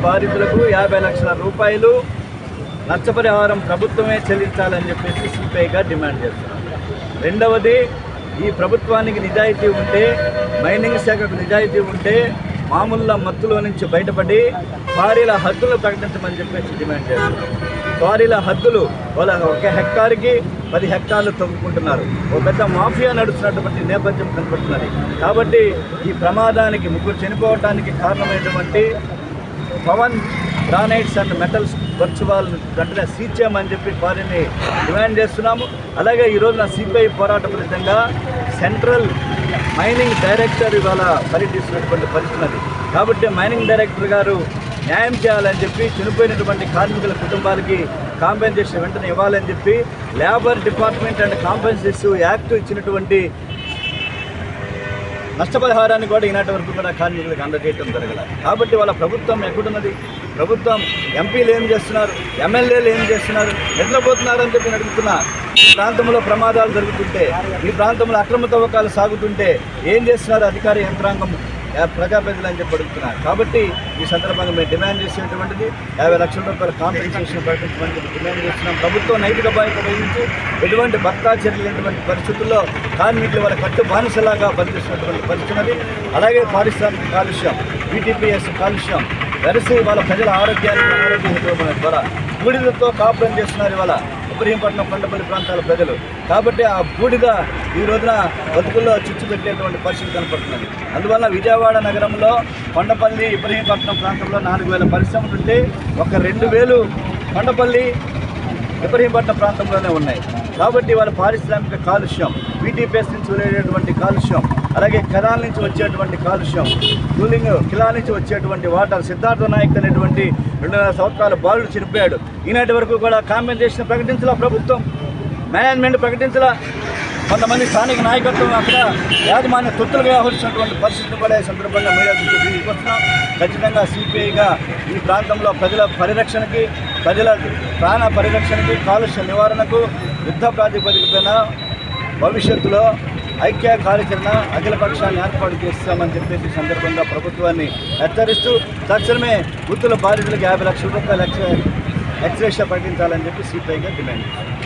బాధితులకు 50 లక్షల రూపాయలు నష్టపరిహారం ప్రభుత్వమే చెల్లించాలని చెప్పేసి సిపిఐగా డిమాండ్ చేస్తున్నారు. రెండవది, ఈ ప్రభుత్వానికి నిజాయితీ ఉంటే, మైనింగ్ శాఖకు నిజాయితీ ఉంటే మామూలు మత్తులో నుంచి బయటపడి క్వారీల హద్దులు ప్రకటించమని చెప్పేసి డిమాండ్ చేస్తున్నారు. క్వారీల హద్దులు వాళ్ళ 1 హెక్టార్కి 10 హెక్టార్లు తవ్వుకుంటున్నారు. ఒక పెద్ద మాఫియా నడుస్తున్నటువంటి నేపథ్యం కనపడుతున్నది. కాబట్టి ఈ ప్రమాదానికి ముగ్గురు చనిపోవడానికి కారణమైనటువంటి పవన్ గ్రానైట్స్ అండ్ మెటల్స్ వర్చువల్ వెంటనే సీజ్ చేయమని చెప్పి వారిని డిమాండ్ చేస్తున్నాము. అలాగే ఈ రోజున సిపిఐ పోరాట ఫలితంగా సెంట్రల్ మైనింగ్ డైరెక్టర్ ఇవాళ పర్యటిస్తున్నటువంటి పరిస్థితి. కాబట్టి మైనింగ్ డైరెక్టర్ గారు న్యాయం చేయాలని చెప్పి చనిపోయినటువంటి కార్మికుల కుటుంబాలకి కాంపెన్సేషన్ వెంటనే ఇవ్వాలని చెప్పి labour department and compensation act ఇచ్చినటువంటి నష్టపరిహారాన్ని కూడా ఈనాటి వరకు కూడా కార్మికులకు అందజేయడం జరగల. కాబట్టి వాళ్ళ ప్రభుత్వం ఎక్కడున్నది? ప్రభుత్వం ఎంపీలు ఏం చేస్తున్నారు, ఎమ్మెల్యేలు ఏం చేస్తున్నారు, నిద్రపోతున్నారని చెప్పి అడుగుతున్నా. ఈ ప్రాంతంలో ప్రమాదాలు జరుగుతుంటే, ఈ ప్రాంతంలో అక్రమ తవ్వకాలు సాగుతుంటే ఏం చేస్తున్నారు అధికార యంత్రాంగం, ప్రజాప్రతినిధులు అని చెప్పి అడుగుతున్నారు. కాబట్టి ఈ సందర్భంగా మేము డిమాండ్ చేసేటువంటిది 50 లక్షల రూపాయల కాంపెన్సేషన్ ప్రకటించమని చెప్పి డిమాండ్ చేస్తున్నాం. ప్రభుత్వం నైతిక బాధ్యత వహించి ఎటువంటి భర్తా చర్యలేనటువంటి పరిస్థితుల్లో కార్మికులు వాళ్ళ కట్టు బానిసలాగా పనిచేస్తున్నటువంటి పరిస్థితున్నది. అలాగే పారిశ్రామిక కాలుష్యం, BTPS కాలుష్యం వెరసి వాళ్ళ ప్రజల ఆరోగ్య ద్వారా బూడిదతో కాపురం చేస్తున్నారు ఇవాళ ఇబ్రహీంపట్నం, కొండపల్లి ప్రాంతాల ప్రజలు. కాబట్టి ఆ బూడిద ఈ రోజున బతుకుల్లో చిచ్చు పెట్టేటువంటి పరిస్థితి కనపడుతున్నది. అందువల్ల విజయవాడ నగరంలో కొండపల్లి, ఇబ్రహీంపట్నం ప్రాంతంలో 4000 పరిశ్రమలు ఉంటే ఒక 2000 కొండపల్లి, ఇబ్రహీంపట్నం ప్రాంతంలోనే ఉన్నాయి. కాబట్టి వాళ్ళ పారిశ్రామిక కాలుష్యం, BTPS నుంచి వెళ్ళేటువంటి కాలుష్యం, అలాగే కెనాల్ నుంచి వచ్చేటువంటి కాలుష్యం, కిలా నుంచి వచ్చేటువంటి వాటర్, సిద్ధార్థ నాయక్ అనేటువంటి 2.5 సంవత్సరాల బాలుడు చనిపోయాడు. ఈనాటి వరకు కూడా కాంపెన్సేషన్ ప్రకటించాల ప్రభుత్వం, మేనేజ్మెంట్ ప్రకటించాల. కొంతమంది స్థానిక నాయకత్వం అక్కడ యాజమాన్య తొత్తులుగా వ్యవహరిస్తున్నటువంటి పరిస్థితులు కూడా ఈ సందర్భంగా మీడియా దృష్టికి తీసుకొస్తున్నాం. ఖచ్చితంగా సిపిఐగా ఈ ప్రాంతంలో ప్రజల పరిరక్షణకి, ప్రజల ప్రాణ పరిరక్షణకి, కాలుష్య నివారణకు యుద్ధ ప్రాతిపదికపైన భవిష్యత్తులో ఐక్య కార్యాచరణ అఖిలపక్షాన్ని ఏర్పాటు చేస్తామని చెప్పేసి సందర్భంగా ప్రభుత్వాన్ని హెచ్చరిస్తూ తక్షణమే గుర్తుల బాధితులకు 50 లక్షల రూపాయల ఎక్స్గ్రేషియా ప్రకటించాలని చెప్పి సిపిఐగా డిమాండ్ చేస్తారు.